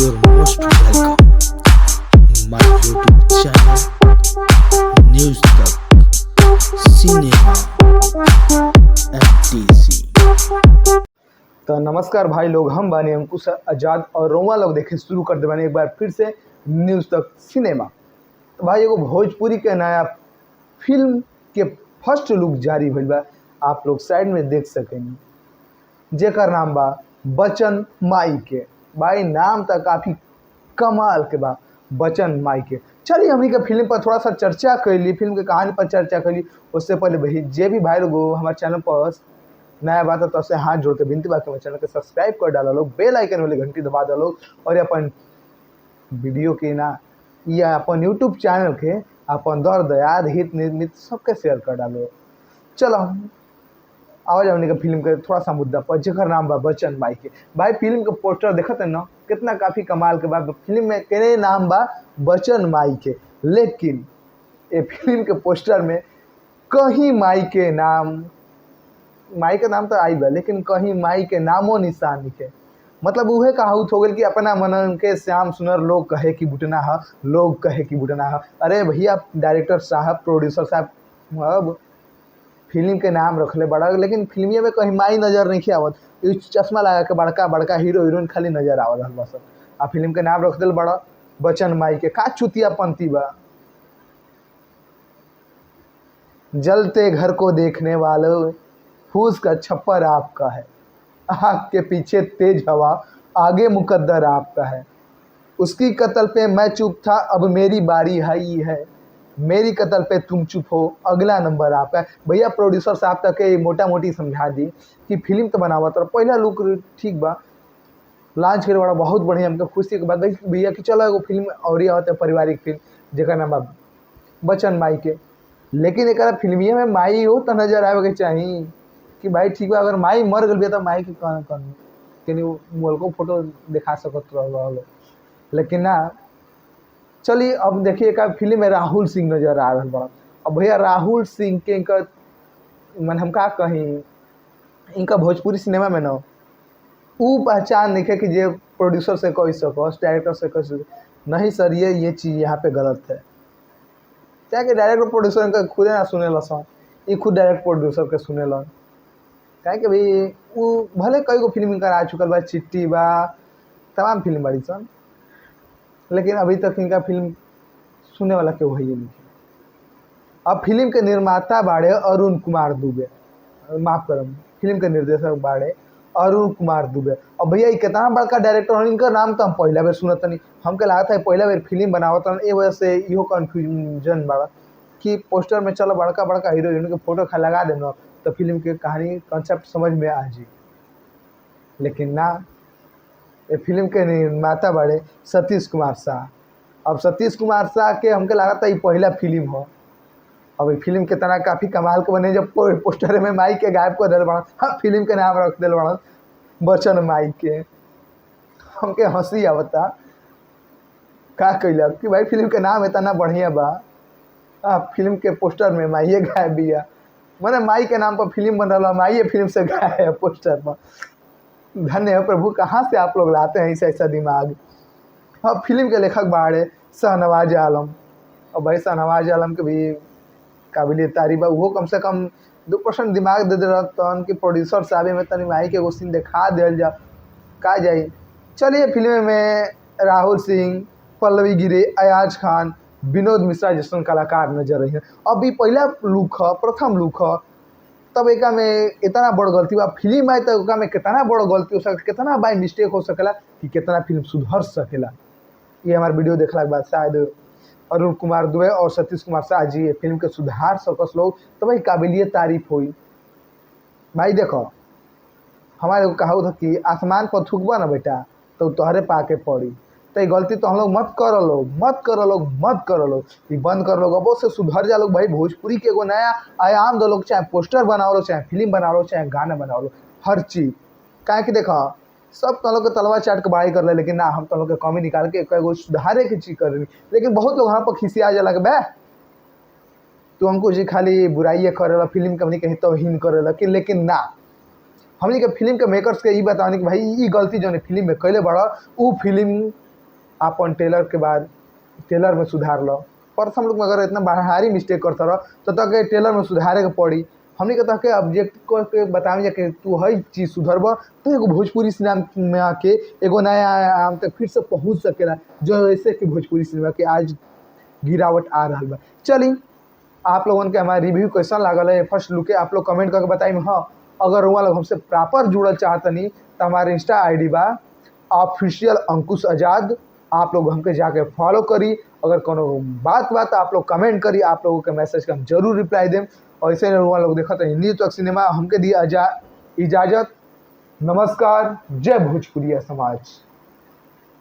You're most welcome. My YouTube channel, News तक, cinema, FTC। तो नमस्कार भाई लोग, हम बानी अंकुश आजाद और रोमा लोग देखे शुरू कर दे बानी एक बार फिर से न्यूज़ तक सिनेमा। तो भाई एगो भोजपुरी के नया फिल्म के फर्स्ट लुक जारी भइल बा, आप लोग साइड में देख सकेनी, जेकर नाम बा बचन माई के। भाई नाम तो काफ़ी कमाल के बा, बचन माई के। चलिए हमनी के फिल्म पर थोड़ा सा चर्चा कैली, फिल्म के कहानी पर चर्चा कैली। उससे पहले भाई जे भी भाई लोग हमारे चैनल पर नया बात है तो उससे हाथ जोड़ के विनती बात हमारे चैनल के सब्सक्राइब कर डालो लोग, बेल आइकन वाली घंटी दबा दो लोग, और अपन वीडियो के ना या अपन यूट्यूब चैनल के अपन दर्द याद हित निर्मित सबके शेयर कर डालो। चलो आवाज हमने का फिल्म के थोड़ा सा मुद्दा पर, जेकर नाम बा बचन माई के। भाई फिल्म के पोस्टर देखत है ना, कितना काफ़ी कमाल के बा। फिल्म में के नाम बा बचन माई के, लेकिन ये फिल्म के पोस्टर में कहीं माई के नाम तो आई बा, लेकिन कहीं माई के नामो निशान लिखे। मतलब उहे कहावत हो गई कि अपना मनन के श्याम सुनर लोग कहे कि बुटना है, लोग कहे कि बुटना है। अरे भैया डायरेक्टर साहब, प्रोड्यूसर साहब अब फिल्म के नाम रखले बड़ा, लेकिन फिल्मिया में कहीं माई नज़र नहीं आवत। ये चश्मा लगा के बड़का बड़का हीरो हीरोइन खाली नजर आवत हल बस। आ फिल्म के नाम रख दिल बड़ा बचन माई के। का चुतिया पंती बा। जलते घर को देखने वालों, फूस का छप्पर आपका है, आग के पीछे तेज हवा, आगे मुकद्दर आपका है। उसकी कत्ल पे मैं चुप था, अब मेरी बारी है, मेरी कत्ल पे तुम चुप हो, अगला नंबर आपका है। भैया प्रोड्यूसर साहब तक मोटा मोटी समझा दी कि फिल्म तो बनावा तो पहला लुक ठीक बा, लॉन्च करे बड़ा बहुत बढ़िया। हमको खुशी के बात भैया कि चलो एगो फिल्म और आवत पारिवारिक फिल्म जेकर नाम बा बचन माई के। लेकिन एक फिल्मिया में माई हो तो नजर आवे के चाहिए कि भाई ठीक बा, अगर माई मर गई तो माई के कहीं मोल को फोटो दिखा सकत रहो, लेकिन ना। चलिए अब देखिए का फिल्म में राहुल सिंह नजर आ रहा बड़ा। अब भैया राहुल सिंह के इनका मन हम का कहीं, इनका भोजपुरी सिनेमा में ना वो पहचान नहीं है कि जे प्रोड्यूसर से कह सको, डायरेक्टर से कह सको नहीं सर ये चीज़ यहाँ पे गलत है। क्या कि डायरेक्टर प्रोड्यूसर इनका खुद ना सुने सन, ये खुद डायरेक्ट प्रोड्यूसर के सुने लन। क्या कि भाई वो भले कई गो फिल्म इनका आ चुकल बा, चिट्ठी बा, तमाम फिल्म बड़ी सन, लेकिन अभी तक इनका फिल्म सुनने वाला क्यों है ये नहीं। अब फिल्म के निर्माता बाड़े अरुण कुमार दुबे, माफ करम, फिल्म के निर्देशक बाड़े अरुण कुमार दुबे। अब भैया कितना बड़का डायरेक्टर है, इनका नाम तो हम पहला बेर सुनत नहीं। हमके लागत है पहला बेर फिल्म बनावत, ए वजह से इहो कन्फ्यूजन बड़ा कि पोस्टर में चलो बड़का बड़का हीरो हीरोइन के फोटो खा लगा देना तो फिल्म के कहानी कॉन्सेप्ट समझ में आ जी, लेकिन ना। ये फिल्म के निर्माता बड़े सतीश कुमार शाह। अब सतीश कुमार शाह के हमके लागत है ये पहला फिल्म हो। अब फिल्म के तना काफ़ी कमाल के बने, जब पोस्टर में माई के गायब कर दिल बड़ा, हाँ फिल्म के नाम रख दिल बड़ा बचन माई के। हमके हंसी आवता का कैलक कि भाई फिल्म के नाम इतना बढ़िया बा, हाँ फिल्म के पोस्टर में माइए गायब बिया। मैंने माई के नाम पर फिल्म बन रहा, माइए फिल्म से गायब है पोस्टर पर। धन्य है प्रभु, कहाँ से आप लोग लाते हैं ऐसा दिमाग। अब फिल्म के लेखक बाड़े शाहनवाज आलम। और भाई शाहनवाज आलम के भी काबिल तारीफ है, वो कम से कम 2% दिमाग दे रहा तो कि प्रोड्यूसर साहब में तनी माई के एगो सीन दिखा दिया जा का जाई। चलिए फिल्म में राहुल सिंह, पल्लवी गिरे, अयाज खान, विनोद मिश्रा जैसे कलाकार नजर रही हैं। अभी पहला लुक है, प्रथम लुक है, तब एक में इतना बड़ गलती बा। फिल्म आई तो में कितना बड़ गलती हो सकता, कितना बाई मिस्टेक हो सकेला कि कितना फिल्म सुधर सकेला। ये हमारे वीडियो देखला के बाद शायद अरुण कुमार दुबे और सतीश कुमार शाह जी ये फिल्म के सुधार सकस लोग, तो भाई काबिलियत तारीफ हुई। भाई देखो हमारे को कहा था कि आसमान पर थूकबा ना बेटा तो तोहरे पाके पड़ी, तो ये गलती तो हम लोग मत करो लोग, मत करो लोग, मत करो लोग, ये बंद कर लोग, अब से सुधर जा लोग। भाई भोजपुरी के एगो नया आयाम दो लोग, चाहे पोस्टर बनाओ लो, चाहे फिल्म बनाओ लो, चाहे गाना बनाओ लो, हर चीज़। क्या कि देखो सब तो लोग के तलवा चाट के बड़ाई कर ले, लेकिन ना हम तो लोग के कमी निकाल के एगो सुधारे की चीज़ कर रही। लेकिन बहुत लोग हम पर खिसिया जाला बे तू हमको जी खाली बुराइए करेला, फिल्म के हमनी के तौहीन करेला कि, लेकिन ना। हमनी के फिल्म के मेकर्स के ये बताने कि भाई ये गलती जो फिल्म में कैले बड़ा वो फिल्म अपन टेलर के बाद टेलर में सुधार लो। प्रथम लोग में अगर इतना भारी मिस्टेक करता रह तो तक टेलर में सुधारे के पड़ी। हमने के तक ऑब्जेक्ट को के बतावे जा कि तू हई चीज़ सुधरब तो एगो भोजपुरी सिनेमा में आके एगो नया आयाम तक फिर से पहुँच सकेला, जो ऐसे कि भोजपुरी सिनेमा के आज गिरावट आ रहा बा। चली आप लोगन के हमारा रिव्यू कैसन लागल है फर्स्ट लुक के आप लोग कमेंट करके बताई। हाँ, अगर वहाँ लोग हमसे प्रॉपर जुड़ल चाहतनी तो हमारे इंस्टा आईडी बा ऑफिशियल अंकुश आज़ाद, आप लोग हमके जाके फॉलो करी। अगर कोनो बात आप लोग कमेंट करी, आप लोगों के मैसेज का हम जरूर रिप्लाई दें। और ऐसे वहाँ लोग देखते हैं न्यूज़ तक सिनेमा, हमके दिया इजाज़त। नमस्कार, जय भोजपुरिया समाज।